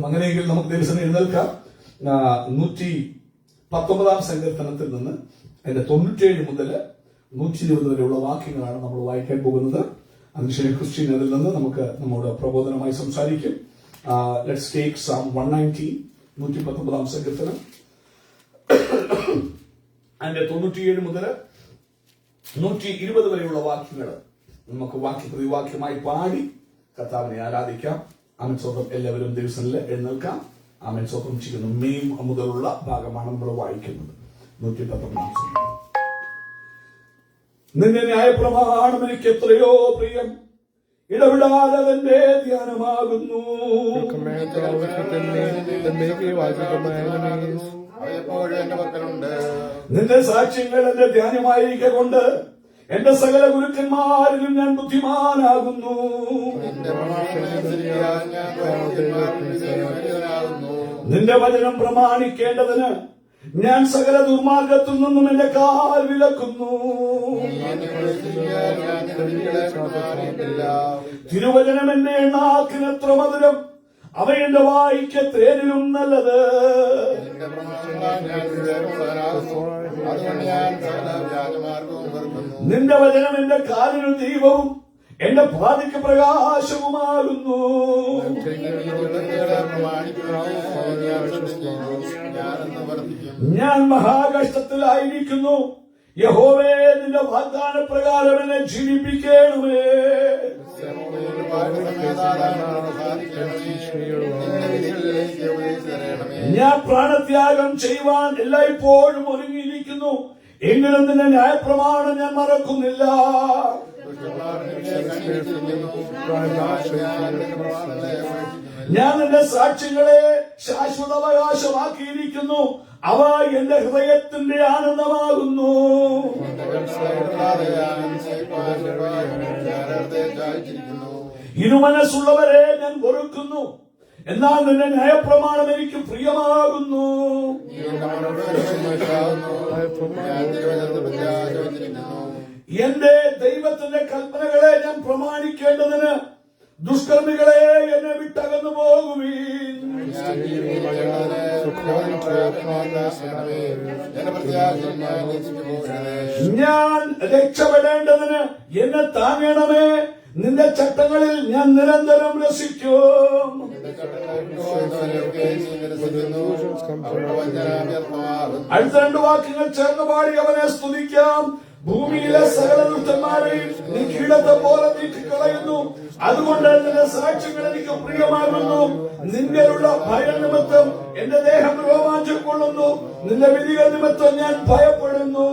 അങ്ങനെയെങ്കിൽ നമുക്ക് ദിവസം എഴുന്നേൽക്കാം. 119 സങ്കീർത്തനത്തിൽ നിന്ന് അതിന്റെ 97 മുതൽ 120 വരെയുള്ള വാക്യങ്ങളാണ് നമ്മൾ വായിക്കാൻ പോകുന്നത്. അതിനുശേഷം ക്രിസ്ത്യൻ അതിൽ നിന്ന് നമുക്ക് നമ്മുടെ പ്രബോധനമായി സംസാരിക്കും. ലെറ്റ്സ് ടേക്ക് സാം 119, 119 സങ്കീർത്തനം അതിന്റെ 97 മുതൽ 120 വരെയുള്ള വാക്യങ്ങൾ നമുക്ക് പ്രതിവാക്യമായി പാടി കർത്താവിനെ ആരാധിക്കാം. ആമേൻ സ്വന്തം എല്ലാവരും ദിവസങ്ങളിൽ എഴുന്നേൽക്കാം. ആമേൻ സ്വന്തം ചെയ്യുന്നു. മെയിൻ മുതലുള്ള ഭാഗമാണ് നമ്മൾ വായിക്കുന്നത്. 119. നിന്റെ ന്യായപ്രമാണം എനിക്ക് എത്രയോ പ്രിയം, ഇടവിടാതെ അതിന്റെ ധ്യാനമാകുന്നു. നിന്റെ സാക്ഷ്യങ്ങൾ എന്റെ ധ്യാനമായിരിക്കൊണ്ട് എന്റെ സകല ഗുരുക്കന്മാരിലും ഞാൻ ബുദ്ധിമാനാകുന്നു. നിന്റെ വചനം പ്രമാണിക്കേണ്ടതിന് ഞാൻ സകല ദുർമാർഗത്തിൽ നിന്നും എന്റെ കാൽ വിലക്കുന്നു. തിരുവചനം എന്റെ നാക്കിന് എത്ര മധുരം, അവ എന്റെ വായിക്ക് തേനിലും നല്ലത്. നിന്റെ വചനം എന്റെ കാലിന് ദീപവും എന്റെ പാതിക്ക് പ്രകാശവുമാകുന്നു. ഞാൻ മഹാകഷ്ടത്തിലായിരിക്കുന്നു, യഹോവേ നിന്റെ വാഗ്ദാന പ്രകാരം എന്നെ ജീവിപ്പിക്കണമേ. ഞാൻ പ്രാണത്യാഗം ചെയ്യുവാൻ എല്ലായ്പ്പോഴും ഒരുങ്ങിയിരിക്കുന്നു, എങ്കിലും നിന്റെ ന്യായപ്രമാണം ഞാൻ മറക്കുന്നില്ല. ഞാൻ നിന്റെ സാക്ഷ്യങ്ങളെ ശാശ്വതാവകാശമാക്കിയിരിക്കുന്നു, അവ എന്റെ ഹൃദയത്തിന്റെ ആനന്ദമാകുന്നു. ഇരുമനസ്സുള്ളവരെ ഞാൻ വെറുക്കുന്നു, എന്നാൽ നിന്റെ ന്യായപ്രമാണം എനിക്ക് പ്രിയമാകുന്നു. എന്റെ ദൈവത്തിന്റെ കൽപ്പനകളെ ഞാൻ പ്രമാണിക്കേണ്ടതിന് ദുഷ്കർമ്മികളെ എന്നെ വിട്ടകന്നു പോകുവീൻ. ഞാൻ രക്ഷപ്പെടേണ്ടതിന് എന്നെ താങ്ങണമേ. നിന്റെ ചട്ടങ്ങളിൽ ഞാൻ നിരന്തരം രസിക്കും. അടുത്ത 2 വാക്യങ്ങൾ ചേർന്ന് പാടി അവനെ സ്തുതിക്കാം. ഭൂമിയിലെ സകല ദുഷ്ടന്മാരെയും നീ കീടത്തെ പോലെ നീക്കിക്കളയുന്നു, അതുകൊണ്ട് നിന്റെ സാക്ഷ്യങ്ങൾ എനിക്ക് പ്രിയമാകുന്നു. നിന്റെയുള്ള ഭയം നിമിത്തം എന്റെ ദേഹം രോമാഞ്ചം കൊള്ളുന്നു, നിന്റെ വിധികൾ നിമിത്തം ഞാൻ ഭയപ്പെടുന്നു.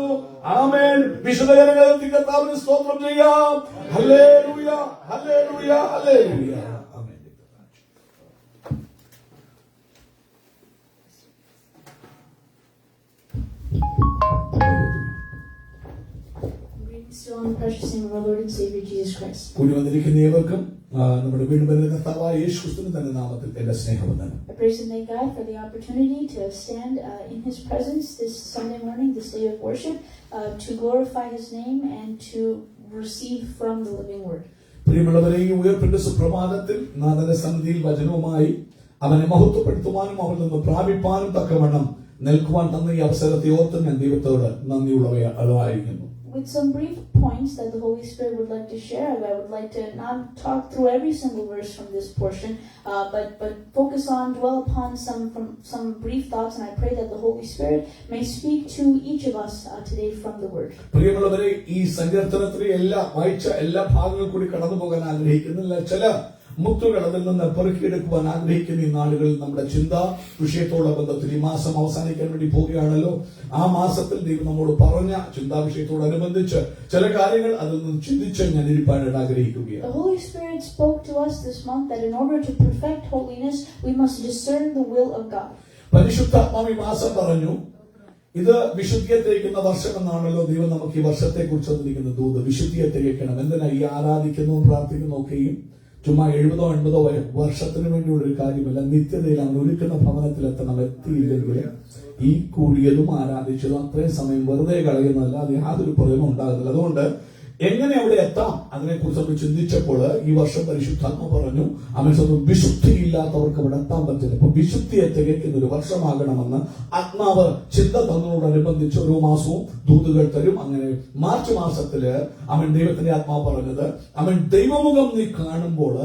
ആമേൻ. വിശുദ്ധ ജനങ്ങളിൽ കർത്താവിന് സ്തോത്രം ചെയ്യാം. Hallelujah, hallelujah, hallelujah. കൂടിവന്നിരിക്കുന്ന ഏവർക്കും നമ്മുടെ വീണ്ടും വരുന്ന കർത്താവായ യേശു ക്രിസ്തുവിന്റെ തന്നെ നാമത്തിൽ എന്റെ സ്നേഹവന്ദനം. I praise and thank God for the opportunity to stand in His presence this Sunday morning, this day of worship, to glorify His name and to receive from the living Word. പ്രിയമുള്ളവരെ, ഈ ഉയർപ്പിന്റെ സുപ്രഭാതത്തിൽ നാഥന്റെ സന്നിധിയിൽ വചനവുമായി അവനെ മഹത്വപ്പെടുത്തുവാനും അവരിൽ നിന്ന് പ്രാപിപ്പാനും തക്കവണ്ണം നിൽക്കുവാൻ തന്ന ഈ അവസരത്തെ ഓർത്ത് ഞാൻ ദൈവത്തോട് നന്ദിയുള്ളവയായിരിക്കുന്നു. With some brief points that the Holy Spirit would like to share, I would like to not talk through every single verse from this portion, but focus on, dwell upon some brief thoughts, and I pray that the Holy Spirit may speak to each of us today from the Word. പ്രിയമുള്ളവരെ, ഈ സങ്കീർത്തനത്തിലെ വായിച്ച എല്ലാ ഭാഗങ്ങൾ കൂടി കടന്നു പോകാൻ ആഗ്രഹിക്കുന്നില്ല. ചില മുത്തുകൾ അതിൽ നിന്ന് പെറുക്കിയെടുക്കുവാൻ ആഗ്രഹിക്കുന്ന ഈ നാളുകളിൽ നമ്മുടെ ചിന്ത വിഷയത്തോടുള്ള ബന്ധത്തിൽ ഈ മാസം അവസാനിക്കാൻ വേണ്ടി പോവുകയാണല്ലോ. ആ മാസത്തിൽ ദൈവം നമ്മോട് പറഞ്ഞ ചിന്താ വിഷയത്തോടനുബന്ധിച്ച് ചില കാര്യങ്ങൾ അതിൽ നിന്ന് ചിന്തിച്ച് ഞാൻ ഇരിപ്പാനായിട്ട് ആഗ്രഹിക്കുകയാണ്. The Holy Spirit spoke to us this month that in order to perfect holiness, we must discern the will of God. പരിശുദ്ധാത്മാവ് ഈ മാസം പറഞ്ഞു, ഇത് വിശുദ്ധിയെ തികയ്ക്കുന്ന വർഷം എന്നാണല്ലോ ദൈവം നമുക്ക് ഈ വർഷത്തെ കുറിച്ച് തന്നിരിക്കുന്ന ദൂത്. വിശുദ്ധിയെ തികയ്ക്കണം. എന്തിനാ ഈ ആരാധിക്കുന്നതും പ്രാർത്ഥിക്കുന്നതും ഒക്കെയും ചുമ്മാ 70 80 വർഷത്തിന് വേണ്ടിയുള്ള ഒരു കാര്യമല്ല. നിത്യതയിൽ അവൻ ഒരുക്കുന്ന ഭവനത്തിൽ എത്തണം. എത്തിയില്ലെങ്കിൽ ഈ കൂടിയതും ആരാധിച്ചതും അത്രയും സമയം വെറുതെ കളയുന്നതല്ല, അത് യാതൊരു പ്രയോജനം ഉണ്ടാകുന്നില്ല. അതുകൊണ്ട് എങ്ങനെ അവിടെ എത്താം അതിനെക്കുറിച്ച് നമ്മൾ ചിന്തിച്ചപ്പോൾ ഈ വർഷം പരിശുദ്ധാത്മ പറഞ്ഞു അവൻ വിശുദ്ധിയില്ലാത്തവർക്ക് അവിടെ എത്താൻ പറ്റില്ല. അപ്പൊ വിശുദ്ധിയെ തികയ്ക്കുന്ന ഒരു വർഷമാകണമെന്ന് ആത്മാവ് ചിന്ത തന്നതോടനുബന്ധിച്ച് ഓരോ മാസവും ദൂതുകൾ തരും. അങ്ങനെ മാർച്ച് മാസത്തില് അവൻ ദൈവത്തിന്റെ ആത്മാവ് പറഞ്ഞത് അവൻ ദൈവമുഖം നീ കാണുമ്പോൾ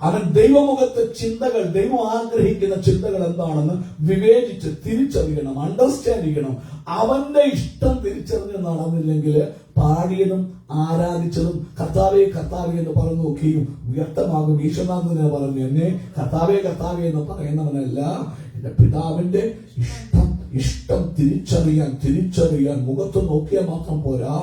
അവൻ ദൈവമുഖത്തെ ചിന്തകൾ, ദൈവം ആഗ്രഹിക്കുന്ന ചിന്തകൾ എന്താണെന്ന് വിവേചിച്ച് തിരിച്ചറിയണം, അണ്ടർസ്റ്റാൻഡ് ചെയ്യണം. അവന്റെ ഇഷ്ടം തിരിച്ചറിഞ്ഞ് നടന്നില്ലെങ്കിൽ പാടിയതും ആരാധിച്ചതും കർത്താവേ കർത്താവേ എന്ന് പറഞ്ഞു നോക്കിയും വ്യക്തമാകും. ഈശ്വരനാഥനെ പറഞ്ഞു, എന്നെ കർത്താവേ കർത്താവേ എന്ന് പറയുന്നവനല്ല, എന്റെ പിതാവിന്റെ ഇഷ്ടം തിരിച്ചറിയാൻ മുഖത്ത് നോക്കിയാൽ മാത്രം പോരാ.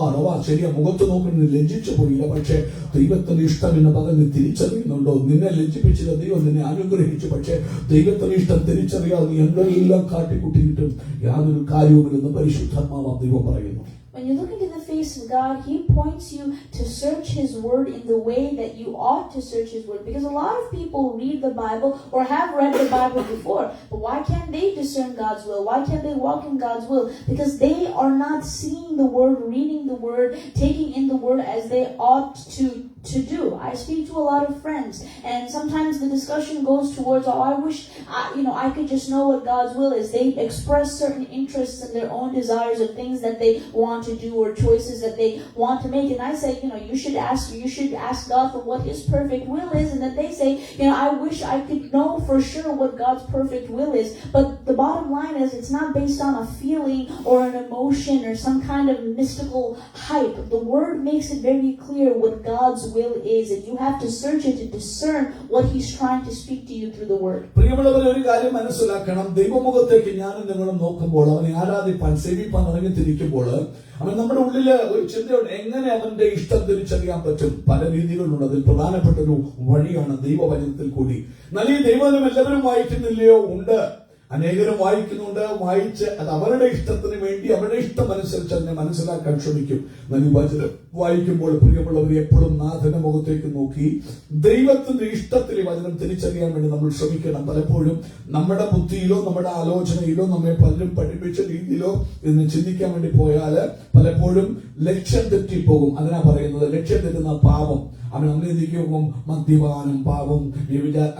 അറവാ ശരിയാ, മുഖത്ത് നോക്കി ലജ്ജിച്ചു പോയില്ല, പക്ഷെ ദൈവത്തിന്റെ ഇഷ്ടം എന്ന് പറഞ്ഞ് തിരിച്ചറിയുന്നുണ്ടോ? നിന്നെ ലജ്ജിപ്പിച്ചില്ല, ദൈവം നിന്നെ അനുഗ്രഹിച്ചു, പക്ഷെ ദൈവത്തിന്റെ ഇഷ്ടം തിരിച്ചറിയാതെ നീ എന്തെല്ലാം കാട്ടിക്കൂട്ടിയിട്ടും യാതൊരു കാര്യവുമില്ലെന്ന് പരിശുദ്ധാത്മാവ് ദൈവം പറയുന്നു. When you look into the face of God, He points you to search His Word in the way that you ought to search His Word. Because a lot of people read the Bible or have read the Bible before, but why can't they discern God's will? Why can't they walk in God's will? Because they are not seeing the Word, reading the Word, taking in the Word as they ought to do. I speak to a lot of friends, and sometimes the discussion goes towards, oh, I wish I could just know what God's will is. They express certain interests and their own desires of things that they want to do or choices that they want to make. And I say, you should ask God for what His perfect will is. And that they say, I wish I could know for sure what God's perfect will is. But the bottom line is, it's not based on a feeling or an emotion or some kind of mystical hype. The Word makes it very clear what God's will is, and you have to search it to discern what He's trying to speak to you through the Word. പ്രിയമുള്ളവരെ, ഒരു കാര്യം മനസ്സിലാക്കണം. ദൈവമുഖത്തേക്ക് ഞാനും നിങ്ങളും നോക്കുമ്പോൾ, അവനെ ആരാധിപ്പാൻ സേവിപ്പാൻ ഇറങ്ങിത്തിരിക്കുമ്പോൾ അവൻ നമ്മുടെ ഉള്ളില് ഒരു ചിന്തയുണ്ട്, എങ്ങനെ അവന്റെ ഇഷ്ടം തിരിച്ചറിയാൻ പറ്റും? പല രീതികളുണ്ട്. അതിൽ പ്രധാനപ്പെട്ട ഒരു വഴിയാണ് ദൈവവചനത്തിൽ കൂടി. എന്നാൽ ഈ ദൈവവചനം എല്ലാവരും വായിക്കുന്നില്ലയോ? ഉണ്ട്. അനേകരും വായിക്കുന്നുണ്ട്. വായിച്ച് അത് അവരുടെ ഇഷ്ടത്തിന് വേണ്ടി അവരുടെ ഇഷ്ടം അനുസരിച്ച് അതിനെ മനസ്സിലാക്കാൻ ശ്രമിക്കും. എന്നാൽ ഈ വചനം വായിക്കുമ്പോൾ പ്രിയമുള്ളവർ എപ്പോഴും നാഥന്റെ മുഖത്തേക്ക് നോക്കി ദൈവത്തിന്റെ ഇഷ്ടത്തിൽ ഈ വചനം തിരിച്ചറിയാൻ വേണ്ടി നമ്മൾ ശ്രമിക്കണം. പലപ്പോഴും നമ്മുടെ ബുദ്ധിയിലോ നമ്മുടെ ആലോചനയിലോ നമ്മെ പലരും പഠിപ്പിച്ച രീതിയിലോ ഇന്ന് ചിന്തിക്കാൻ വേണ്ടി പോയാല് പലപ്പോഴും ലക്ഷ്യം തെറ്റിപ്പോകും. അതിനാ പറയുന്നത് ലക്ഷ്യം തെറ്റുന്ന പാപം. അവൻ അന്നേതിക്കും മദ്യപാനം പാപം,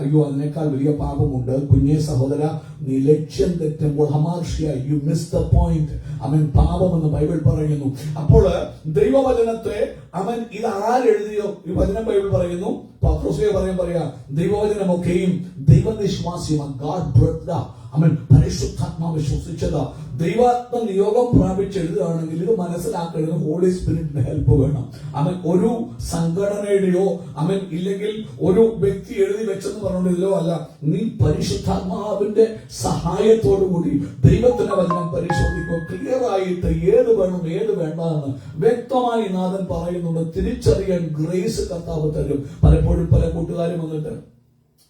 അയ്യോ അതിനേക്കാൾ വലിയ പാപമുണ്ട്. കുഞ്ഞെ സഹോദര, നീ ലക്ഷ്യം തെറ്റുമ്പോൾ യു മിസ് ദ പോയിന്റ്. അവൻ പാപമെന്ന് ബൈബിൾ പറയുന്നു. അപ്പോൾ ദൈവവചനത്തെ അവൻ ഇത് ആരെഴുതിയോ ഈ വചനം ബൈബിൾ പറയുന്നു, പത്രോസ് പറയാ ദൈവവചനമൊക്കെയും ദൈവവിശ്വാസിയുമാണ്. ഗാഡ് ബ്രെഡ് അവൻ പരിശുദ്ധാത്മാവ് ശ്വസിച്ചത് ദൈവാത്മ നിയോഗം പ്രാപിച്ച് എഴുതുകയാണെങ്കിൽ ഇത് മനസ്സിലാക്കേണ്ടത് ഹോളി സ്പിരിറ്റിന്റെ ഹെൽപ്പ് വേണം. അവൻ ഒരു സംഘടനയുടെയോ അവൻ ഇല്ലെങ്കിൽ ഒരു വ്യക്തി എഴുതി വെച്ചെന്ന് പറഞ്ഞില്ലോ അല്ല, നീ പരിശുദ്ധാത്മാവിന്റെ സഹായത്തോടുകൂടി ദൈവത്തിന്റെ വചനം പരിശോധിക്കുക. ക്ലിയർ ആയിട്ട് ഏത് വേണം ഏത് വേണ്ടെന്ന് വ്യക്തമായി നാഥൻ പറയുന്നുണ്ട്. തിരിച്ചറിയാൻ ഗ്രേസ് കർത്താവ് തരും. പലപ്പോഴും പല കൂട്ടുകാരും വന്നിട്ട്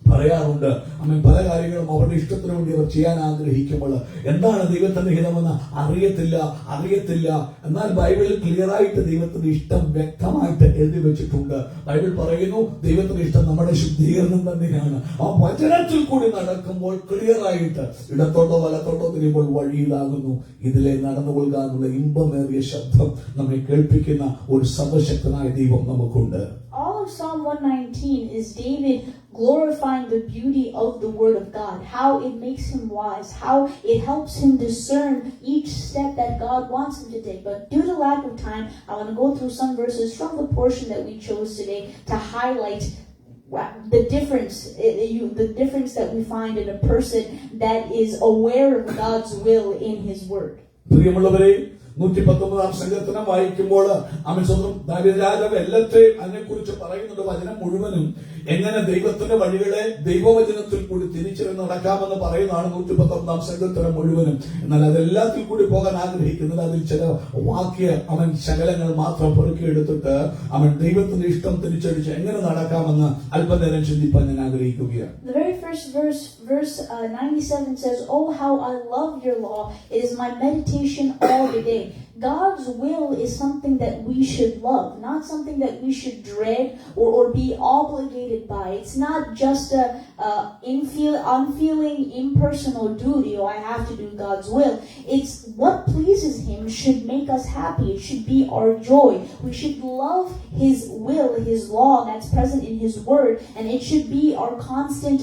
പറയാറുണ്ട്, അവൻ പല കാര്യങ്ങളും അവരുടെ ഇഷ്ടത്തിന് വേണ്ടി അവർ ചെയ്യാൻ ആഗ്രഹിക്കുമ്പോൾ എന്താണ് ദൈവത്തിന്റെ ഹിതമെന്ന് അറിയത്തില്ല. എന്നാൽ ബൈബിളിൽ ക്ലിയർ ആയിട്ട് ദൈവത്തിന്റെ ഇഷ്ടം വ്യക്തമായിട്ട് എഴുതി വെച്ചിട്ടുണ്ട്. ബൈബിൾ പറയുന്നു ദൈവത്തിന്റെ ഇഷ്ടം നമ്മുടെ ശുദ്ധീകരണം തന്നെയാണ്. ആ വചനത്തിൽ കൂടി നടക്കുമ്പോൾ ക്ലിയർ ആയിട്ട് ഇടത്തോട്ടോ വലത്തോട്ടോ തിരിയുമ്പോൾ വഴിയിലാകുന്നു. ഇതിലെ നടന്നുകൊള്ളുക എന്നുള്ള ഇമ്പമേറിയ ശബ്ദം നമ്മെ കേൾപ്പിക്കുന്ന ഒരു സർവശക്തനായ ദൈവം നമുക്കുണ്ട്. All of Psalm 119 is David glorifying the beauty of the Word of God, how it makes him wise, how it helps him discern each step that God wants him to take. But due to lack of time, I want to go through some verses from the portion that we chose today to highlight the difference that we find in a person that is aware of God's will in His Word. 119 സങ്കീർത്തനം വായിക്കുമ്പോൾ അവൻ സ്വന്തം ദാവീദ് രാജാവ് എല്ലാത്തെയും അതിനെക്കുറിച്ച് പറയുന്നുണ്ട്. വചനം മുഴുവനും എങ്ങനെ ദൈവത്തിന്റെ വഴികളെ ദൈവവചനത്തിൽ കൂടി തിരിച്ചറിഞ്ഞ് നടക്കാമെന്ന് പറയുന്നതാണ് 119 സങ്കീർത്തനം മുഴുവനും. എന്നാൽ അതെല്ലാത്തിൽ കൂടി പോകാൻ ആഗ്രഹിക്കുന്നില്ല. അതിൽ ചില വാക്യ അവൻ ശകലങ്ങൾ മാത്രം പെറുക്കിയെടുത്തിട്ട് അവൻ ദൈവത്തിന്റെ ഇഷ്ടം തിരിച്ചടിച്ച് എങ്ങനെ നടക്കാമെന്ന് അല്പനേരം ചിന്തിപ്പാൻ ഞാൻ ആഗ്രഹിക്കുകയാണ്. The very first verse 97 says, "Oh, how I love your law. It is my meditation all the day." God's will is something that we should love, not something that we should dread or be obligated by. It's not just a unfeeling, impersonal duty, I have to do God's will. It's what pleases Him should make us happy. It should be our joy. We should love His will, His law that's present in His Word, and it should be our constant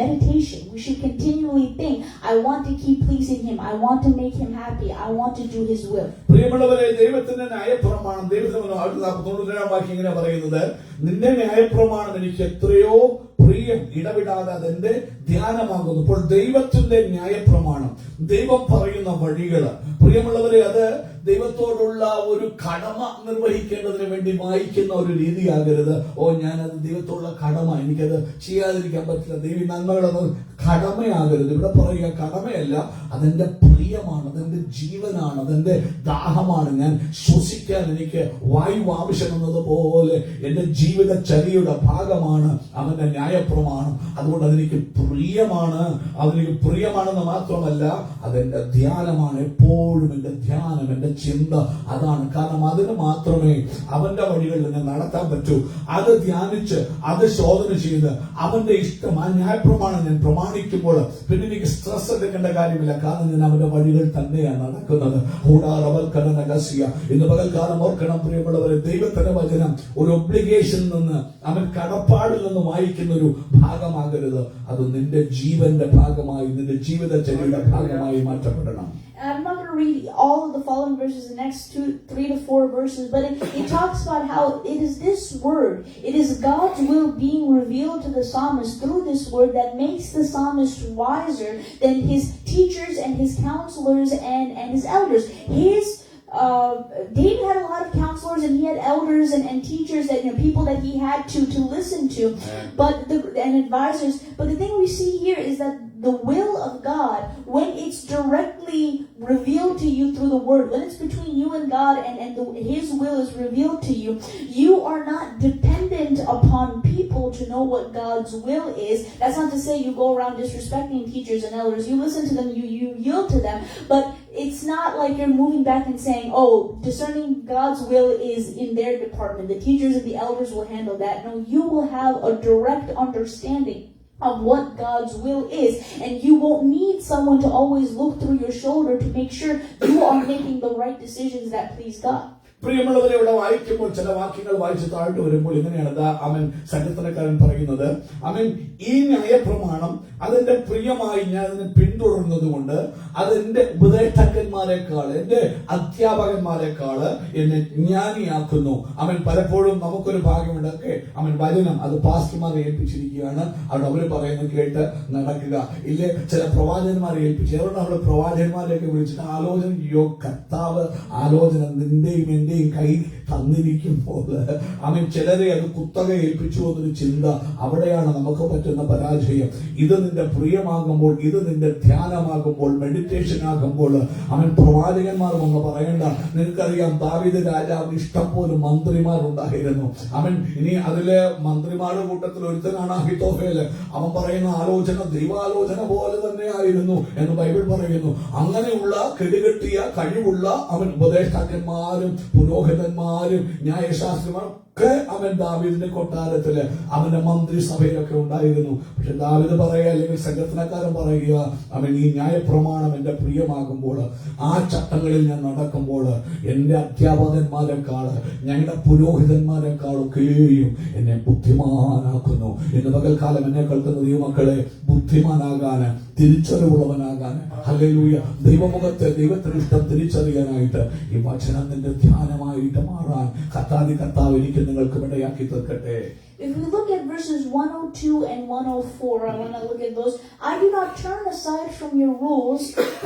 meditation. We should continually think, I want to keep pleasing Him. I want to make Him happy. I want to do His will. പ്രിയമുള്ളവരെ, ദൈവത്തിന്റെ ന്യായപ്രമാണം, ദൈവത്തിന് 97 വാക്യം ഇങ്ങനെ പറയുന്നത്, നിന്റെ ന്യായപ്രമാണം എനിക്ക് എത്രയോ പ്രിയം, ഇടവിടാതെ അതെന്റെ ധ്യാനമാകുന്നു. ഇപ്പോൾ ദൈവത്തിന്റെ ന്യായപ്രമാണം, ദൈവം പറയുന്ന വഴികള്, പ്രിയമുള്ളവരെ, അത് ദൈവത്തോടുള്ള ഒരു കടമ നിർവഹിക്കേണ്ടതിന് വേണ്ടി വായിക്കുന്ന ഒരു രീതിയാകരുത്. ഞാനത് ദൈവത്തോടുള്ള കടമ, എനിക്കത് ചെയ്യാതിരിക്കാൻ പറ്റില്ല, ദൈവ നന്മകളത് കടമയാകരുത്. ഇവിടെ പറയുക കടമയല്ല, അതെന്റെ പ്രിയമാണ്, അതെന്റെ ജീവനാണ്, അതെന്റെ ദാഹമാണ്. ഞാൻ ശ്വസിക്കാൻ എനിക്ക് വായു ആവശ്യമെന്നതുപോലെ എന്റെ ജീവിതചര്യയുടെ ഭാഗമാണ് അവന്റെ ന്യായപ്രമാണം. അതുകൊണ്ട് അതെനിക്ക് പ്രിയമാണ്. അതെനിക്ക് പ്രിയമാണെന്ന് മാത്രമല്ല, അതെന്റെ ധ്യാനമാണ്. എപ്പോഴും എന്റെ ധ്യാനം, എന്റെ ചിന്ത അതാണ്. കാരണം അതിന് മാത്രമേ അവന്റെ വഴികളിൽ എന്നെ നടത്താൻ പറ്റൂ. അത് ധ്യാനിച്ച്, അത് ശോധന ചെയ്ത്, അവന്റെ ഇഷ്ടം, ആ ന്യായപ്രമാണം ഞാൻ പ്രമാണിക്കുമ്പോൾ പിന്നെ എനിക്ക് സ്ട്രെസ് എടുക്കേണ്ട കാര്യമില്ല. കാരണം ഞാൻ അവന്റെ വഴികൾ തന്നെയാണ് നടക്കുന്നത്. ഇന്ന് പകൽക്കാലം ഓർക്കണം പ്രിയമുള്ളവരെ, ദൈവത്തിന്റെ വചനം ഒരു ഒബ്ലിഗേഷനിൽ നിന്ന്, അവൻ കടപ്പാടിൽ നിന്ന് വായിക്കുന്ന ഒരു ഭാഗമാകരുത്. അത് നിന്റെ ജീവന്റെ ഭാഗമായി, നിന്റെ ജീവിതചര്യയുടെ ഭാഗമായി മാറ്റപ്പെടണം. I'm not going to read all of the following verses, the next 3 to 4 verses, but it talks about how it is this word, it is God's will being revealed to the psalmist through this word that makes the psalmist wiser than his teachers and his counselors and his elders. David had a lot of counselors and he had elders and teachers that, people that he had to listen to, and advisors. But the thing we see here is that the will of God, when it's directly revealed to you through the word, when it's between you and God and His will is revealed to you, you are not dependent upon people to know what God's will is. That's not to say you go around disrespecting teachers and elders. You listen to them, you yield to them, but it's not like you're moving back and saying, discerning God's will is in their department. The teachers and the elders will handle that. No, you will have a direct understanding of what God's will is, and you won't need someone to always look through your shoulder to make sure you are making the right decisions that please God. പ്രിയമുള്ളവരെ, ഇവിടെ വായിക്കുമ്പോൾ ചില വാക്യങ്ങൾ വായിച്ച് താഴ്ത്തു വരുമ്പോൾ ഇങ്ങനെയാണ് സങ്കീർത്തനക്കാരൻ പറയുന്നത്, ഈ ന്യായപ്രമാണം അതെന്റെ പ്രിയമായി ഞാൻ അതിനെ പിന്തുടർന്നതുകൊണ്ട് അതെന്റെ ഉപദേഷ്ടാക്കന്മാരെക്കാൾ, എന്റെ അധ്യാപകന്മാരെക്കാൾ എന്നെ ജ്ഞാനിയാക്കുന്നു. പലപ്പോഴും നമുക്കൊരു ഭാഗ്യമുണ്ടൊക്കെ വചനം അത് പാസ്റ്റർമാരെ ഏൽപ്പിച്ചിരിക്കുകയാണ്. അവിടെ അവര് പറയുന്നത് കേട്ട് നടക്കുക. ഇല്ലേ, ചില പ്രവാചകന്മാരെ ഏൽപ്പിച്ചു. അതുകൊണ്ട് അവിടെ പ്രവാചകന്മാരെയൊക്കെ വിളിച്ചിട്ട് ആലോചന, കർത്താവ് ആലോചന നിന്റെയും എന്റെയും കൈ തന്നിരിക്കുമ്പോൾ ചിലരെ അത് കുത്തക ഏൽപ്പിച്ചു എന്നൊരു ചിന്ത, അവിടെയാണ് നമുക്ക് പറ്റുന്ന പരാജയം. ഇത് നിന്റെ പ്രിയമാകുമ്പോൾ, ഇത് നിന്റെ ധ്യാനമാകുമ്പോൾ, മെഡിറ്റേഷൻ ആകുമ്പോൾ, പ്രവാചകന്മാർ ഒന്ന് പറയണ്ട. നിനക്കറിയാം, ദാവീദ് രാജാവിന് ഇഷ്ടം പോലും മന്ത്രിമാരുണ്ടായിരുന്നു. ഇനി അതിലെ മന്ത്രിമാരുടെ കൂട്ടത്തിൽ ഒരുത്തനാണ് അഹിത്തോഫേൽ. അവൻ പറയുന്ന ആലോചന ദൈവാലോചന പോലെ തന്നെ ആയിരുന്നു എന്ന് ബൈബിൾ പറയുന്നു. അങ്ങനെയുള്ള കെടുകെട്ടിയ കഴിവുള്ള ഉപദേഷ്ടാക്കന്മാരും പുരോഹിതന്മാരും ന്യായശാസ്ത്രിമാരും ദാവീദിന്റെ കൊട്ടാരത്തില്, അവന്റെ മന്ത്രിസഭയിലൊക്കെ ഉണ്ടായിരുന്നു. പക്ഷെ ദാവീദ് പറയുക, അല്ലെങ്കിൽ സങ്കീർത്തനക്കാരൻ പറയുക, ഈ ന്യായപ്രമാണം എന്റെ പ്രിയമാകുമ്പോൾ, ആ ചട്ടങ്ങളിൽ ഞാൻ നടക്കുമ്പോൾ, എന്റെ അധ്യാപകന്മാരെക്കാള്, ഞങ്ങളുടെ പുരോഹിതന്മാരെക്കാളൊക്കെയും എന്നെ ബുദ്ധിമാനാക്കുന്നു. ഇന്ന് പകൽക്കാലം എന്നെ കേൾക്കുന്ന ദൈവമക്കളെ, ബുദ്ധിമാനാകാന്, തിരിച്ചറിവുള്ളവനാകാന്, ഹല്ലേലൂയ, ദൈവമുഖത്തെ, ദൈവത്തിന് ഇഷ്ടം തിരിച്ചറിയാനായിട്ട് ഈ വചനം നിന്റെ ധ്യാനമായിട്ട് മാറാൻ കർത്താവ് എനിക്ക് നിങ്ങൾക്ക് ഇടയാക്കി തീർക്കട്ടെ. If we look at verses 102 and 104, I want to look at those. I do not turn aside from your rules,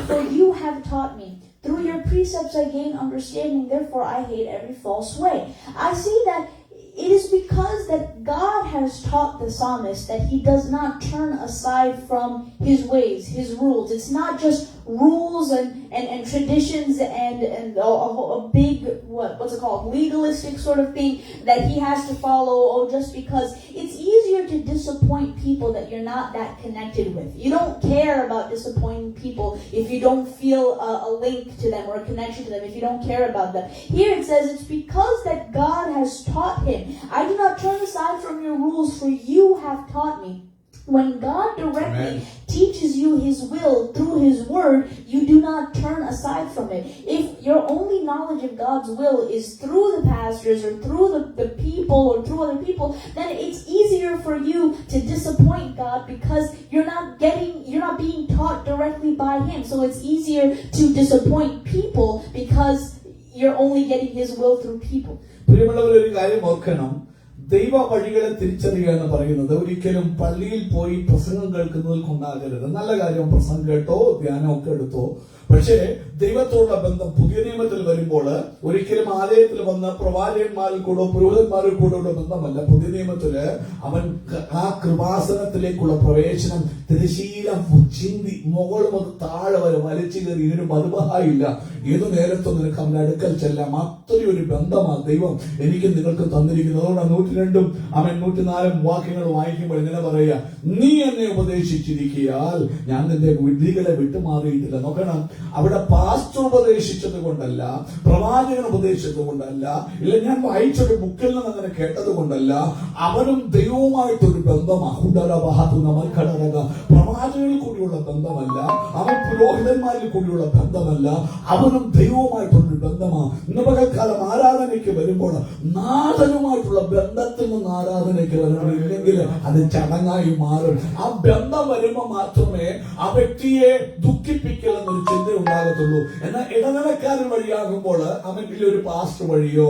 for you have taught me. Through your precepts I gain understanding, therefore I hate every false way. I see that it is because that God has taught the psalmist that he does not turn aside from his ways, his rules. It's not just rules and traditions and a big, what's it called, legalistic sort of thing that he has to follow, just because it's easier to disappoint people that you're not that connected with. You don't care about disappointing people if you don't feel a link to them or a connection to them, if you don't care about them. Here it says it's because that God has taught him. I do not turn aside from your rules, for you have taught me. When God directly teaches you his will through his word, you do not turn aside from it. If your only knowledge of God's will is through the pastors or through the people or through other people, then it's easier for you to disappoint God because you're not being taught directly by him. So it's easier to disappoint people because you're only getting his will through people. പ്രിയമുള്ളവരൊരു കാര്യം ഓർക്കണം, ദൈവ വഴികളെ തിരിച്ചറിയുക എന്ന് പറയുന്നത് ഒരിക്കലും പള്ളിയിൽ പോയി പ്രസംഗം കേൾക്കുന്നതിൽ കൊണ്ടാകരുത്. നല്ല കാര്യം, പ്രസംഗം കേട്ടോ, ധ്യാനമൊക്കെ എടുത്തോ, പക്ഷേ ദൈവത്തോടുള്ള ബന്ധം പുതിയ നിയമത്തിൽ വരുമ്പോൾ ഒരിക്കലും ആലയത്തിൽ വന്ന പ്രവാചകന്മാരിൽ കൂടെ പുരോഹിതന്മാരിൽ കൂടെയുള്ള ബന്ധമല്ല. പുതിയ നിയമത്തില് അവൻ ആ കൃപാസനത്തിലേക്കുള്ള പ്രവേശനം തിരശീലം ചിന്തി മുകൾ മുതൽ താഴെ വരെ വലിച്ചു കയറി ഇതിന് മറുപഹായില്ല. ഏതു നേരത്തും നിനക്ക് അവന്റെ അടുക്കൽ ചെല്ലാം. അത്രയൊരു ബന്ധമാണ് ദൈവം എനിക്ക് നിങ്ങൾക്ക് തന്നിരിക്കുന്നത്. അതുകൊണ്ട് 102 അവൻ 104 വാക്യങ്ങൾ വായിക്കുമ്പോൾ ഇങ്ങനെ പറയുക, നീ എന്നെ ഉപദേശിച്ചിരിക്കയാൽ ഞാൻ നിന്റെ വിധികളെ വിട്ടുമാറിയിട്ടില്ല. നോക്കണം, അവിടെ പാസ്റ്റർ ഉപദേശിച്ചത് കൊണ്ടല്ല, പ്രവാചകൻ ഉപദേശിച്ചത് കൊണ്ടല്ല, ഇല്ല ഞാൻ വായിച്ചൊരു ബുക്കിൽ നിന്ന് അങ്ങനെ കേട്ടത് കൊണ്ടല്ല, അവനും ദൈവവുമായിട്ടൊരു ബന്ധമാണ്. പ്രവാചകനിൽ കൂടിയുള്ള ബന്ധമല്ല, അവൻ പുരോഹിതന്മാരിൽ കൂടിയുള്ള ബന്ധമല്ല, അവനും ദൈവവുമായിട്ടൊരു ബന്ധമാണ്. ഇന്ന് പകൽക്കാലം ആരാധനയ്ക്ക് വരുമ്പോൾ നാഥനുമായിട്ടുള്ള ബന്ധത്തിൽ നിന്ന് ആരാധനയ്ക്ക് വരണം. ഇല്ലെങ്കിൽ അത് ചടങ്ങായി മാറും. ആ ബന്ധം വരുമ്പോൾ മാത്രമേ ആ വ്യക്തിയെ ദുഃഖിപ്പിക്കൽ എന്നൊരു ചിന്ത ഉണ്ടാകത്തുള്ളൂ. എന്നാൽ ഇടനിലക്കാരൻ വഴിയാകുമ്പോൾ അവൻ ഒരു പാസ്റ്റർ വഴിയോ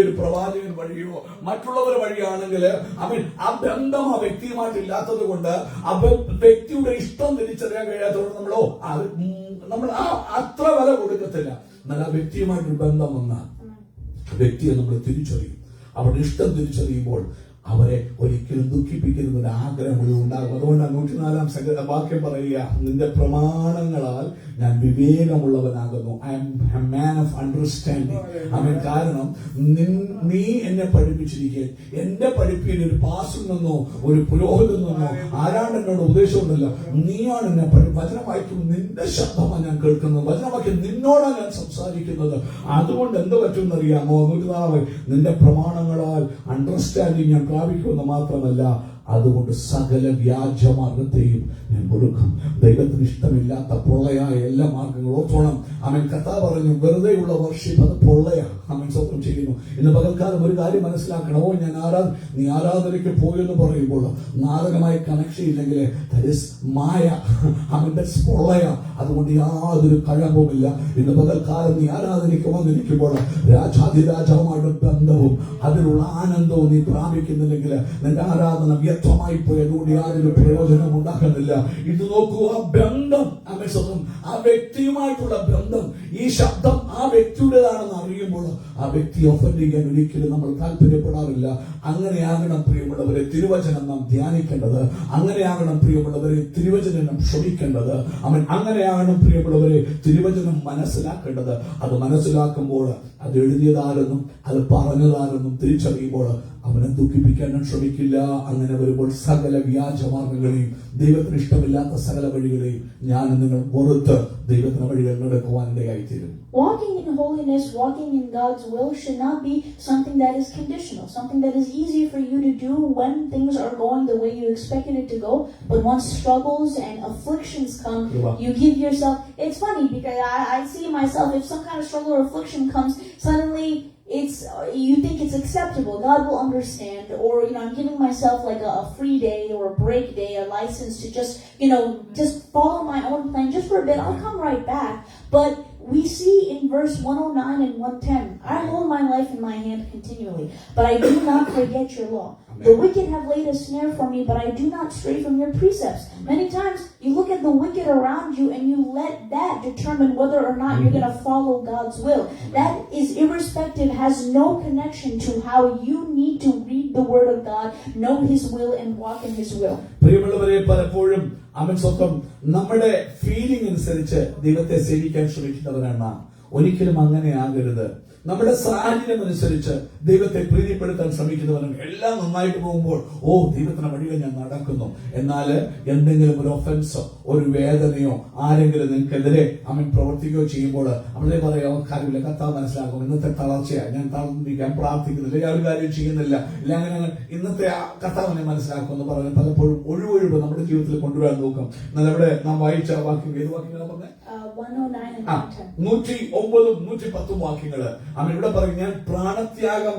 ഒരു പ്രവാചകൻ വഴിയോ മറ്റുള്ളവർ വഴിയാണെങ്കിൽ അവൻ ആ ബന്ധം ആ വ്യക്തിയുമായിട്ടില്ലാത്തത് കൊണ്ട് ആ വ്യക്തിയുടെ ഇഷ്ടം തിരിച്ചറിയാൻ കഴിയാത്തതുകൊണ്ട് നമ്മൾ അത്ര വില കൊടുക്കത്തില്ല. എന്നാൽ ആ വ്യക്തിയുമായിട്ടൊരു ബന്ധം വന്നാൽ വ്യക്തിയെ നമ്മൾ തിരിച്ചറിയും. അവരുടെ ഇഷ്ടം തിരിച്ചറിയുമ്പോൾ അവരെ ഒരിക്കലും ദുഃഖിപ്പിക്കുന്ന ഒരു ആഗ്രഹം ഉണ്ടാകും. അതുകൊണ്ടാണ് 104 വാക്യം പറയുക, നിന്റെ പ്രമാണങ്ങളാൽ ഞാൻ വിവേകമുള്ളവനാകുന്നു. I am a man of understanding. അവൻ കാരണം നീ എന്നെ പഠിപ്പിച്ചിരിക്കുക. എന്റെ പഠിപ്പിൽ ഒരു പാസ്റ്ററിനെന്നോ ഒരു പുരോഹിതനെന്നോ ആരാണ്ട് എന്നോട് ഉപദേശമുണ്ടല്ലോ, നീയാണ് എന്നെ വചനം വായിക്കുന്നത്. നിന്റെ ശബ്ദമാണ് ഞാൻ കേൾക്കുന്നത്. വചനം വാക്യം നിന്നോടാണ് ഞാൻ സംസാരിക്കുന്നത്. അതുകൊണ്ട് എന്ത് പറ്റുമെന്നറിയാമോ? 104 നിന്റെ പ്രമാണങ്ങളാൽ അണ്ടർസ്റ്റാൻഡിങ് ഞാൻ പ്രാപിക്കുമെന്ന് മാത്രമല്ല, അതുകൊണ്ട് സകല വ്യാജമാർഗത്തെയും ഞാൻ കൊടുക്കും. ദൈവത്തിന് ഇഷ്ടമില്ലാത്ത പൊള്ളയായ എല്ലാ മാർഗങ്ങളും ഓർത്തോണം. അവൻ കഥ പറഞ്ഞു, വെറുതെയുള്ള വർഷിപ്പ് അത് പൊള്ളയാ. അവൻ സ്വന്തം ചെയ്യുന്നു. ഇന്ന് പകൽക്കാലം ഒരു കാര്യം മനസ്സിലാക്കണം. നീ ആരാധനയ്ക്ക് പോയെന്ന് പറയുമ്പോൾ നാടകമായി കണക്ഷൻ ഇല്ലെങ്കിൽ മായ, അവന്റെ പൊള്ളയാ. അതുകൊണ്ട് യാതൊരു കഴമ്പുമില്ല. ഇന്ന് പകൽക്കാലം നീ ആരാധനയ്ക്ക് വന്നിരിക്കുമ്പോൾ രാജാധിരാജാവുമായിട്ട് ബന്ധവും അതിലുള്ള ആനന്ദവും നീ പ്രാപിക്കുന്നില്ലെങ്കിൽ നിന്റെ ആരാധന വ്യക്തമായി പോയി. അതുകൊണ്ട് യാതൊരു പ്രയോജനം ഉണ്ടാക്കുന്നില്ല. ഇത് നോക്കൂ, ആ ബന്ധം ആ വ്യക്തിയുമായിട്ടുള്ള ബന്ധം, ഈ ശബ്ദം ആ വ്യക്തിയുടേതാണെന്ന് അറിയുമ്പോൾ ആ വ്യക്തിയെ ഒഫൻഡ് ചെയ്യാൻ ഒരിക്കലും നമ്മൾ താല്പര്യപ്പെടാറില്ല. അങ്ങനെയാകണം പ്രിയമുള്ളവരെ തിരുവചനം നാം ധ്യാനിക്കേണ്ടത്. അങ്ങനെയാകണം പ്രിയമുള്ളവരെ തിരുവചനം നാം ശ്രമിക്കേണ്ടത്. അങ്ങനെയാകണം പ്രിയമുള്ളവരെ തിരുവചനം മനസ്സിലാക്കേണ്ടത്. അത് മനസ്സിലാക്കുമ്പോൾ അത് എഴുതിയതാരെന്നും അത് പറഞ്ഞതാരെന്നും തിരിച്ചറിയുമ്പോൾ അവനെ ദുഃഖിപ്പിക്കാൻ ശ്രമിക്കില്ല. അങ്ങനെ വരുമ്പോൾ സകല വ്യാജമാർഗങ്ങളെയും ദൈവത്തിന് ഇഷ്ടമില്ലാത്ത സകല വഴികളെയും ഞാൻ നിങ്ങൾ പുറത്ത് ദൈവത്തിന്റെ വഴികൾ നടക്കുവാനിടയായിത്തീരും. Walking in holiness, walking in God's will should not be something that is conditional, something that is easy for you to do when things are going the way you expected it to go. But once struggles and afflictions come, you give yourself. It's funny because I see myself, if some kind of struggle or affliction comes, suddenly you think it's acceptable. God will understand. Or, I'm giving myself like a free day or a break day, a license to just follow my own plan just for a bit. I'll come right back. But we see in verse 109 and 110, I hold my life in my hand continually, but I do not forget your law. The wicked have laid a snare for me, but I do not stray from your precepts. Many times you look at the wicked around you and you let that determine whether or not you're going to follow God's will. That is irrespective, has no connection to how you need to read the word of God, know his will and walk in his will. പ്രിയമുള്ളവരെ, പലപ്പോഴും അവൻ സ്വന്തം നമ്മുടെ feeling അനുസരിച്ച് ദൈവത്തെ സേവിക്കാൻ ശ്രമിക്കുന്നവരാണ് നാം. ഒരിക്കലും അങ്ങനെ ആകരുത്. നമ്മുടെ സാഹചര്യം അനുസരിച്ച് ദൈവത്തെ പ്രീതിപ്പെടുത്താൻ ശ്രമിക്കുന്നവരാണ്. എല്ലാം നന്നായിട്ട് പോകുമ്പോൾ ദൈവത്തിന്റെ വഴിയിൽ ഞാൻ നടക്കുന്നു. എന്നാൽ എന്തെങ്കിലും ഒരു ഒഫൻസോ ഒരു വേദനയോ ആരെങ്കിലും നിങ്ങൾക്കെതിരെ അവൻ പ്രവർത്തിക്കുകയോ ചെയ്യുമ്പോൾ അവളെ പറയാം കാര്യമില്ല, കർത്താവ് മനസ്സിലാക്കും, ഇന്നത്തെ തളർച്ചയാണ്, ഞാൻ തളർന്നിരിക്കാൻ പ്രാർത്ഥിക്കുന്നില്ല, ഞാൻ ഒരു കാര്യം ചെയ്യുന്നില്ല, ഇല്ല അങ്ങനെ ഇന്നത്തെ കർത്താവിനെ മനസ്സിലാക്കും എന്ന് പറഞ്ഞ് പലപ്പോഴും ഒഴിവൊഴിവ് നമ്മുടെ ജീവിതത്തിൽ കൊണ്ടുവരാൻ നോക്കും. എന്നാൽ അവിടെ നാം വായിച്ച വാക്യം ഏത് വാക്യങ്ങളാണ് പറഞ്ഞത്? 109 110 വാക്യങ്ങള്. അവൻ ഇവിടെ പറയും, ഞാൻ പ്രാണത്യാഗം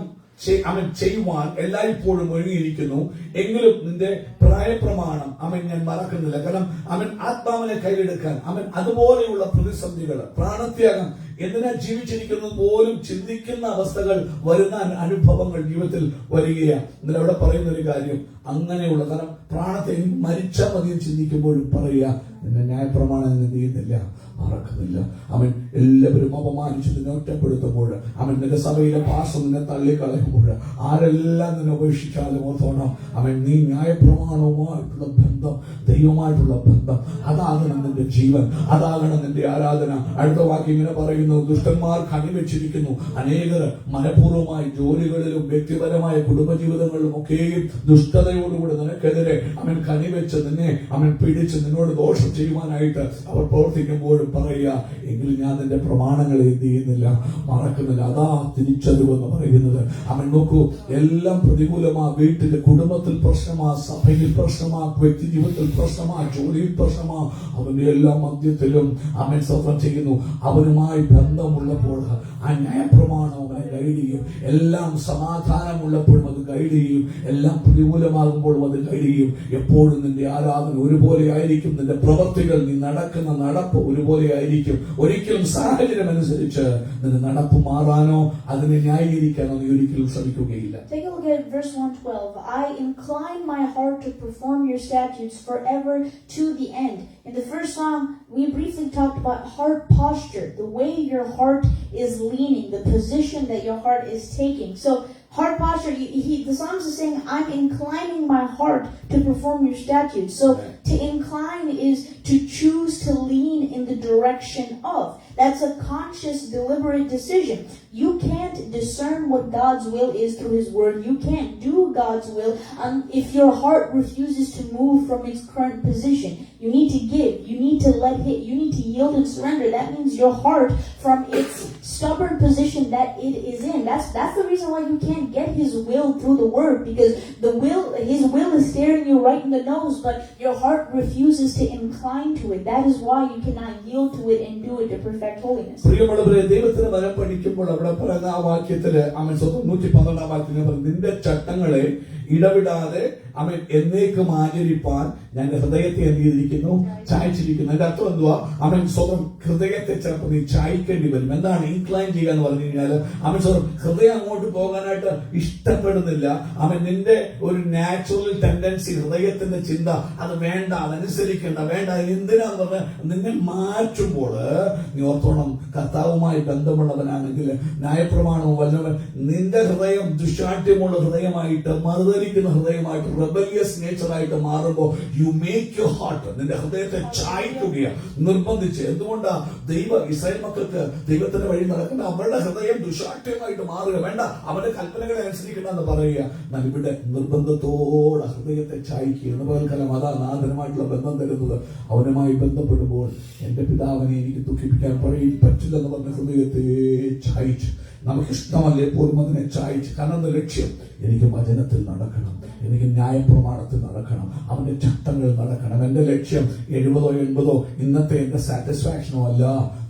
അവൻ ചെയ്യുവാൻ എല്ലായ്പ്പോഴും ഒരുങ്ങിയിരിക്കുന്നു, എങ്കിലും നിന്റെ പ്രായപ്രമാണം അവൻ ഞാൻ മറക്കുന്നില്ല. കാരണം അവൻ ആത്മാവിനെ കയ്യിലെടുക്കാൻ അവൻ അതുപോലെയുള്ള പ്രതിസന്ധികൾ, പ്രാണത്യാഗം, എന്തിനാ ജീവിച്ചിരിക്കുന്നത് പോലും ചിന്തിക്കുന്ന അവസ്ഥകൾ വരുന്ന അനുഭവങ്ങൾ ജീവിതത്തിൽ വരികയാണ്. എന്നാൽ അവിടെ പറയുന്ന ഒരു കാര്യം അങ്ങനെയുള്ള, കാരണം പ്രാണത്തെ മരിച്ചാൽ മതിയും ചിന്തിക്കുമ്പോഴും പറയുക, നിന്റെ ന്യായപ്രമാണം എന്ത് ചെയ്യുന്നില്ല, മറക്കുന്നില്ല. അവൻ എല്ലാവരും അപമാനിച്ച് നിന്നെ ഒറ്റപ്പെടുത്തുമ്പോൾ, അവൻ നിന്റെ സഭയിലെ പാസം നിന്നെ തള്ളിക്കളയുമ്പോൾ, ആരെല്ലാം നിന്നെ ഉപേക്ഷിച്ചാലും ഓർത്തോണം, അവൻ നീ ന്യായപ്രമാണവുമായിട്ടുള്ള ബന്ധം, ദൈവമായിട്ടുള്ള ബന്ധം, അതാകണം നിന്റെ ജീവൻ, അതാകണം നിന്റെ ആരാധന. അടുത്ത വാക്യം ഇങ്ങനെ പറയുന്നു, ദുഷ്ടന്മാർ കണിവെച്ചിരിക്കുന്നു, അനേകർ മനഃപൂർവ്വമായി ജോലികളിലും വ്യക്തിപരമായ കുടുംബജീവിതങ്ങളിലും ഒക്കെയും ദുഷ്ടതയോടുകൂടി നിനക്കെതിരെ അവൻ കണിവെച്ച് നിന്നെ അവൻ പിടിച്ച് നിന്നോട് ദോഷം ചെയ്യുവാനായിട്ട് അവർ പ്രവർത്തിക്കുമ്പോഴും പറയുക, എങ്കിലും ഞാൻ നിന്റെ പ്രമാണങ്ങളെ എന്ത് ചെയ്യുന്നില്ല, മറക്കുന്നില്ല. അതാ തിരിച്ചറിവെന്ന് പറയുന്നത്. അവൻ നോക്കൂ, എല്ലാം പ്രതികൂലമാ, വീട്ടില് കുടുംബത്തിൽ പ്രശ്നമാ, സഭയിൽ പ്രശ്നമാ, വ്യക്തി ജീവിതത്തിൽ പ്രശ്നമാ, ജോലിയിൽ പ്രശ്നമാ, അവന്റെ എല്ലാ മധ്യത്തിലും അവൻ സ്വന്തം ചെയ്യുന്നു. അവനുമായി ബന്ധമുള്ളപ്പോൾ ആ ന്യായപ്രമാണം അവനെ ഗൈഡ് ചെയ്യും. എല്ലാം സമാധാനമുള്ളപ്പോഴും അത് ഗൈഡ് ചെയ്യും. എല്ലാം പ്രതികൂലമാകുമ്പോഴും അത് ഗൈഡ് ചെയ്യും. എപ്പോഴും നിന്റെ ആരാധന ഒരുപോലെ ആയിരിക്കും, നിന്റെ പ്രവർത്തികൾ, നീ നടക്കുന്ന നടപ്പ് ഒരുപോലെ ആയിരിക്കും. ഒരിക്കലും സാഹചര്യം അനുസരിച്ച് നിന്റെ നടപ്പ് മാറാനോ അതിനെ ന്യായീകരിക്കാനോ നീ ഒരിക്കലും ശ്രമിക്കുകയില്ല. Take a look at verse 112. I incline my heart to perform your statutes forever to the end. In the first song, we briefly talked about heart posture, the way your heart is leaning, the position that your heart is taking. So heart posture, the psalmist is saying, I'm inclining my heart to perform your statutes. So to incline is to choose to lean in the direction of. That's a conscious, deliberate decision. You can't discern what God's will is through his word. You can't do God's will if your heart refuses to move from its current position. You need to give. You need to you need to yield and surrender. That means your heart from its stubborn position that it is in. That's the reason why you can't get his will through the word, because his will is staring you right in the nose, but your heart refuses to incline to it. That is why you cannot yield to it and do it to perfect holiness. പ്രിയമുള്ളവരെ, ദൈവത്തിന് വരം പഠിക്കുമ്പോൾ അവിടെ പറയുന്ന ആ വാക്യത്തില് അവൻ 112 വാക്യത്തിൽ നിന്റെ ചട്ടങ്ങളെ ഇടവിടാതെ അവൻ എന്നേക്കും ആചരിപ്പാൻ ഞാൻ ഹൃദയത്തെ എന്ത് ചെയ്തിരിക്കുന്നു, ചായച്ചിരിക്കുന്നു. അതിന്റെ അർത്ഥം എന്തുവാ? അവൻ സ്വന്തം ഹൃദയത്തെ ചിലപ്പോൾ നീ ചായ്ക്കേണ്ടി വരും. എന്താണ് ഇൻക്ലൈൻ ചെയ്യുക എന്ന് പറഞ്ഞു കഴിഞ്ഞാല്, അവൻ സ്വന്തം ഹൃദയം അങ്ങോട്ട് പോകാനായിട്ട് ഇഷ്ടപ്പെടുന്നില്ല. അവൻ നിന്റെ ഒരു നാച്ചുറൽ ടെൻഡൻസി, ഹൃദയത്തിന്റെ ചിന്ത, അത് വേണ്ട, അതനുസരിക്കേണ്ട, വേണ്ട, എന്തിനാന്ന് പറഞ്ഞ നിന്നെ മാറ്റുമ്പോൾ നീ ഓർത്തോണം, കർത്താവുമായി ബന്ധമുള്ളവനാണെങ്കിൽ ന്യായപ്രമാണവും വല്ലവൻ നിന്റെ ഹൃദയം ദുശാഠ്യമുള്ള ഹൃദയമായിട്ട് മറുതരിക്കുന്ന ഹൃദയമായിട്ട് റെബലിയസ് നേച്ചറായിട്ട് മാറുമ്പോൾ യു മേക്ക് യുവർ ഹാർട്ട്, നിന്റെ ഹൃദയത്തെ ചായ്ക്കുകയാണ് നിർബന്ധിച്ച്. എന്തുകൊണ്ടാ? ഇസ്രായേൽ മക്കൾക്ക് ദൈവത്തിന്റെ വഴി നടക്കുന്ന അവരുടെ ഹൃദയം ദുശാഠ്യമായിട്ട് മാറുക, വേണ്ട, അവന്റെ കൽപ്പനകളെ അനുസരിക്കണം എന്ന് പറയുക. എന്നാൽ ഇവിടെ നിർബന്ധത്തോടെ ഹൃദയത്തെ ചായ്ക്കുക എന്ന് പകൽക്കാലം അതാ നാഥനുമായിട്ടുള്ള ബന്ധം തരുന്നത്. അവനുമായി ബന്ധപ്പെടുമ്പോൾ എന്റെ പിതാവിനെ എനിക്ക് ദുഃഖിപ്പിക്കാൻ പറ്റില്ലെന്ന് പറഞ്ഞ ഹൃദയത്തെ ചായ്ച്ച്, നമുക്കിഷ്ടമല്ല എപ്പോഴും അതിനെ ചായ്ച്ച്. കാരണം ലക്ഷ്യം എനിക്ക് വചനത്തിൽ നടക്കണം, എനിക്ക് ന്യായപ്രമാണത്തിൽ നടക്കണം, അവന്റെ ചട്ടങ്ങൾ നടക്കണം. എന്റെ ലക്ഷ്യം 70 80 ഇന്നത്തെ എന്റെ സാറ്റിസ്ഫാക്ഷനോ അല്ല,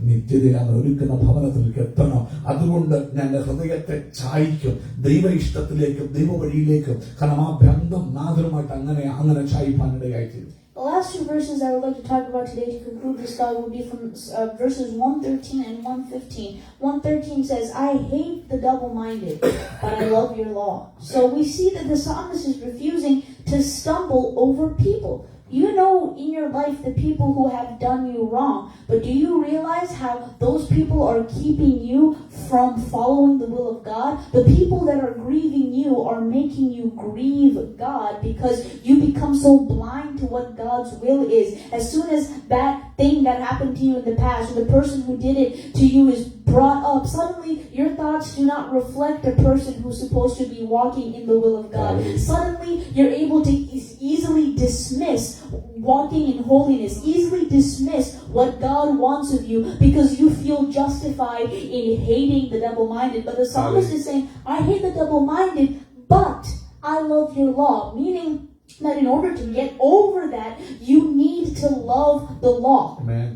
നിത്യതയാണ് ഒരുക്കുന്ന ഭവനത്തിലേക്ക് എത്തണം. അതുകൊണ്ട് ഞാൻ ഹൃദയത്തെ ചായ്ക്കും ദൈവ ഇഷ്ടത്തിലേക്കും ദൈവ വഴിയിലേക്കും. കാരണം ആ ബന്ധം നാഥനുമായിട്ട് അങ്ങനെ ചായ്പാനിടയായിത്തീരും. The last two verses I would like to talk about today to conclude this thought will be from verses 113 and 115. 113 says, I hate the double-minded, but I love your law. So we see that the psalmist is refusing to stumble over people. You know in your life the people who have done you wrong, but do you realize how those people are keeping you from following the will of God? The people that are grieving you are making you grieve God because you become so blind to what God's will is. As soon as that thing that happened to you in the past, or the person who did it to you is brought up, suddenly your thoughts do not reflect a person who's supposed to be walking in the will of God. Suddenly you're able to easily dismiss walking in holiness, easily dismiss what God wants of you because you feel justified in hating the double-minded. But the psalmist is saying, I hate the double-minded, but I love your law. Meaning that in order to get over that, you need to love the law. Amen.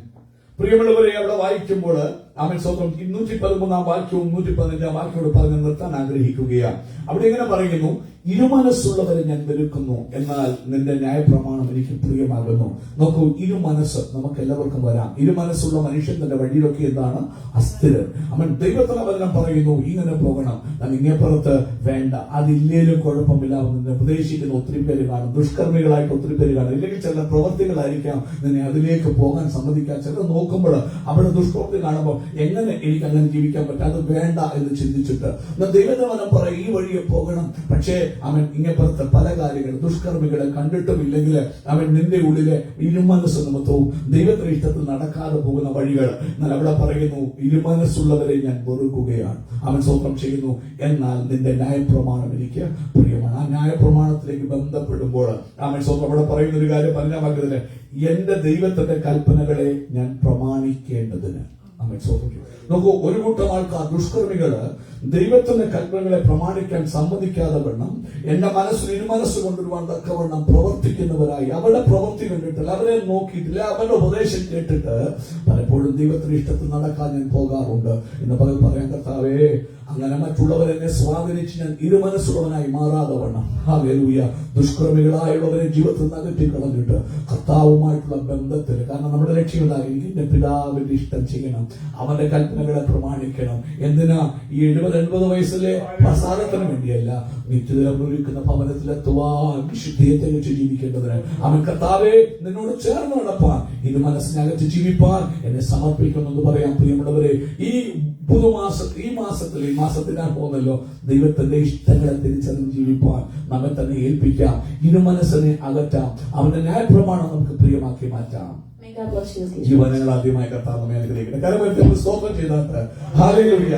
പ്രിയമുള്ളവരെ, അവിടെ വായിക്കുമ്പോൾ ആമേൻ സ്തോത്രം 213 വാക്യവും 115 വാക്യത്തോട് പറഞ്ഞു നിർത്താൻ ആഗ്രഹിക്കുകയാണ്. അവിടെ ഇങ്ങനെ പറയുന്നു, ഇരുമനസ്സുള്ളവരെ ഞാൻ വെറുക്കുന്നു, എന്നാൽ നിന്റെ ന്യായപ്രമാണം എനിക്ക് പ്രിയമാകുന്നു. നോക്കൂ, ഇരുമനസ്സ് നമുക്ക് എല്ലാവർക്കും വരാം. ഇരുമനസ്സുള്ള മനുഷ്യൻ തന്റെ വഴിയിലൊക്കെ എന്താണ്? അസ്ഥിരൻ. അവൻ ദൈവത്തിന്റെ വചനം പറയുന്നു, ഇങ്ങനെ പോകണം, ഇങ്ങേപ്പുറത്ത് വേണ്ട, അതില്ലേലും കുഴപ്പമില്ല. നിന്നെ ഉപദേശിക്കുന്ന ഒത്തിരി പേര് കാണും, ദുഷ്കർമ്മികളായിട്ട് ഒത്തിരി പേര് കാണും, ഇല്ലെങ്കിൽ ചില പ്രവർത്തികളായിരിക്കാം നിന്നെ അതിലേക്ക് പോകാൻ സമ്മതിക്കാൻ. ചിലർ നോക്കുമ്പോൾ അവിടെ ദുഷ്പ്രവൃത്തി കാണുമ്പോൾ എങ്ങനെ എനിക്ക് അങ്ങനെ ജീവിക്കാൻ പറ്റും, അത് വേണ്ട എന്ന് ചിന്തിച്ചിട്ട് ദൈവത്തിന്റെ വചനം പറയും, ഈ വഴിയെ പോകണം. പക്ഷേ അവൻ ഇങ്ങപ്പുറത്തെ പല കാര്യങ്ങൾ ദുഷ്കർമ്മികളെ കണ്ടിട്ടുമില്ലെങ്കിൽ അവൻ നിന്റെ ഉള്ളിലെ ഇരുമനസ് നിമിത്തവും ദൈവത്തിന്റെ ഇഷ്ടത്തിൽ നടക്കാതെ പോകുന്ന വഴികൾ. എന്നാൽ അവിടെ പറയുന്നു, ഇരുമനസ്സുള്ളവരെ ഞാൻ വെറുക്കുകയാണ്. അവൻ സ്വന്തം ചെയ്യുന്നു, എന്നാൽ നിന്റെ ന്യായപ്രമാണം എനിക്ക് പ്രിയമാണ്. ആ ന്യായപ്രമാണത്തിലേക്ക് ബന്ധപ്പെടുമ്പോൾ അവൻ സ്വന്തം അവിടെ പറയുന്ന ഒരു കാര്യം പറഞ്ഞാൽ വാക്കത്തില്, എന്റെ ദൈവത്തിന്റെ കൽപ്പനകളെ ഞാൻ പ്രമാണിക്കേണ്ടതിന്. നോക്കൂ, ഒരു കൂട്ടം ആൾക്കാർ ദുഷ്കർമ്മികള് ദൈവത്തിന്റെ കൽപ്പനകളെ പ്രമാണിക്കാൻ സമ്മതിക്കാതെ വണ്ണം എന്റെ മനസ്സിൽ ഇരുമനസ്സ് കൊണ്ടുവരുവാൻ തക്കവണ്ണം പ്രവർത്തിക്കുന്നവരായി അവരുടെ പ്രവൃത്തി കണ്ടിട്ടില്ല, അവരെ നോക്കിയിട്ടില്ല, അവരുടെ ഉപദേശം കേട്ടിട്ട് പലപ്പോഴും ദൈവത്തിന്റെ ഇഷ്ടത്തിൽ നടക്കാൻ ഞാൻ പോകാറുണ്ട്. ഇന്ന് പകൽ പറയാൻ, കർത്താവേ, അങ്ങനെ മറ്റുള്ളവരെന്നെ സ്വാധീനിച്ച് ഞാൻ ഇരുമനസ്സുള്ളവനായി മാറാതെ വണ്ണം, ഹല്ലേലൂയ, ദുഷ്കർമ്മികളായുള്ളവരെ ജീവിതത്തിൽ നിന്ന് അകറ്റി കളഞ്ഞിട്ട് കർത്താവുമായിട്ടുള്ള ബന്ധത്തിൽ, കാരണം നമ്മുടെ ലക്ഷ്യമുണ്ടായിരിക്കും എന്റെ പിതാവിന്റെ ഇഷ്ടം ചെയ്യണം, അവന്റെ കൽപ്പനകളെ പ്രമാണിക്കണം. എന്തിനാ? ഈ 70-80 വയസ്സിലെ പ്രസാദത്തിന് വേണ്ടിയല്ല, നിത്യനിലനിൽക്കുന്ന ഭവനത്തിലെത്തുവാൻ വിശുദ്ധിയെ തികച്ച് ജീവിക്കേണ്ടതിന്. അവൻ കർത്താവേ, നിന്നോട് ചേർന്ന് നടപ്പാൻ, ഇത് മനസ്സിനകത്ത് ജീവിപ്പാൻ എന്നെ സമർപ്പിക്കുമെന്ന് പറയാം. പ്രിയമുള്ളവരെ, ഈ മാസത്തിനാ പോകുന്നല്ലോ, ദൈവത്തിന്റെ ഇഷ്ടങ്ങളെ തിരിച്ചറിഞ്ഞ് ജീവിപ്പാൻ നമ്മെ തന്നെ ഏൽപ്പിക്കാം. ഇരുമനസ്സിനെ അകറ്റാം, അവന്റെ ന്യായപ്രമാണം നമുക്ക് പ്രിയമാക്കി മാറ്റാം. ജീവനങ്ങൾ ആദ്യമായി കർത്താവ് നമ്മെ അനുഗ്രഹിക്കട്ടെ. കാരണം സ്തോത്രം ചെയ്താൽ ഹല്ലേലൂയ.